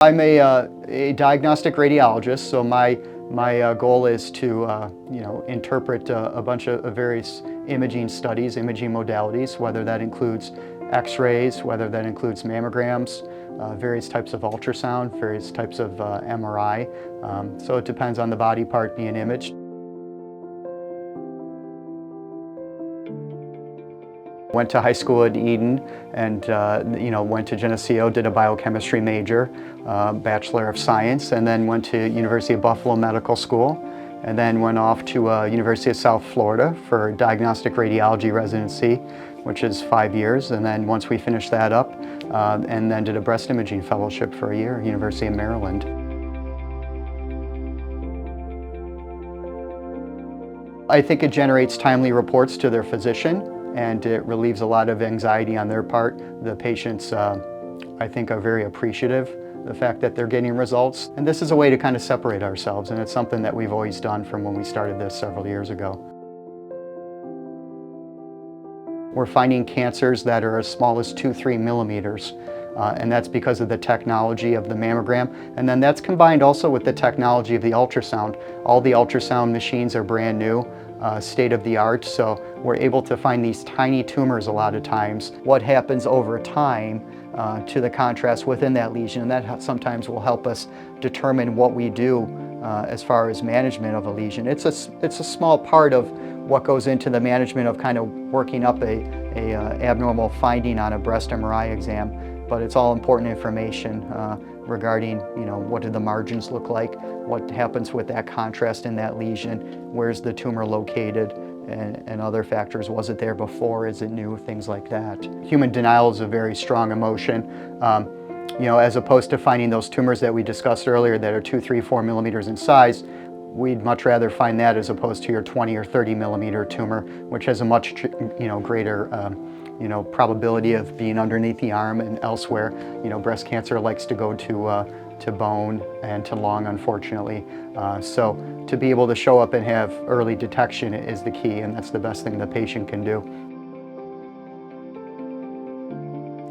I'm a diagnostic radiologist, so my goal is to interpret a bunch of various imaging studies, imaging modalities, whether that includes X-rays, whether that includes mammograms, various types of ultrasound, various types of MRI. So it depends on the body part being imaged. Went to high school at Eden and went to Geneseo, did a biochemistry major, Bachelor of Science, and then went to University of Buffalo Medical School, and then went off to University of South Florida for diagnostic radiology residency, which is 5 years, and then once we finished that up, and then did a breast imaging fellowship for a year, University of Maryland. I think it generates timely reports to their physician, and it relieves a lot of anxiety on their part. The patients, I think, are very appreciative the fact that they're getting results. And this is a way to kind of separate ourselves, and it's something that we've always done from when we started this several years ago. We're finding cancers that are as small as 2-3 millimeters. And that's because of the technology of the mammogram. And then that's combined also with the technology of the ultrasound. All the ultrasound machines are brand new, state-of-the-art, so we're able to find these tiny tumors a lot of times. What happens over time to the contrast within that lesion, and that sometimes will help us determine what we do as far as management of a lesion. It's a small part of what goes into the management of kind of working up a abnormal finding on a breast MRI exam. But it's all important information regarding, what do the margins look like, what happens with that contrast in that lesion, where's the tumor located, and other factors. Was it there before? Is it new? Things like that. Human denial is a very strong emotion. As opposed to finding those tumors that we discussed earlier that are 2, 3, 4 millimeters in size, we'd much rather find that as opposed to your 20 or 30 millimeter tumor, which has a much greater probability of being underneath the arm and elsewhere. Breast cancer likes to go to bone and to lung, unfortunately. So to be able to show up and have early detection is the key, and that's the best thing the patient can do.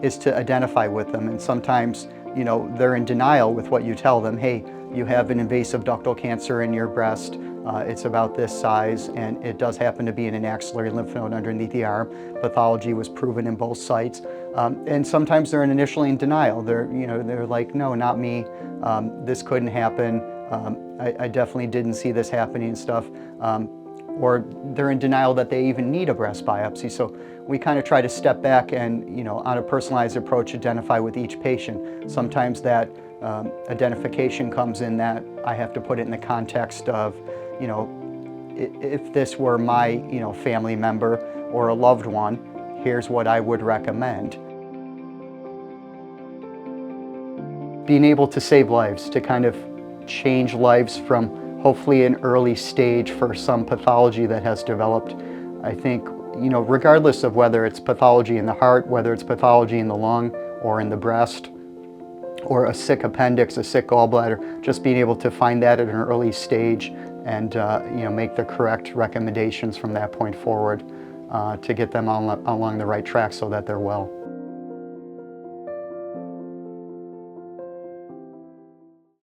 Is to identify with them, and sometimes they're in denial with what you tell them. Hey, you have an invasive ductal cancer in your breast. It's about this size, and it does happen to be in an axillary lymph node underneath the arm. Pathology was proven in both sites, and sometimes they're initially in denial. They're like, no, not me. This couldn't happen. I definitely didn't see this happening and stuff. Or they're in denial that they even need a breast biopsy. So we kind of try to step back and, on a personalized approach, identify with each patient. Sometimes that identification comes in that I have to put it in the context of, if this were my, family member or a loved one, here's what I would recommend. Being able to save lives, to kind of change lives from hopefully an early stage for some pathology that has developed. I think, regardless of whether it's pathology in the heart, whether it's pathology in the lung or in the breast, or a sick appendix, a sick gallbladder, just being able to find that at an early stage and make the correct recommendations from that point forward to get them along the right track so that they're well.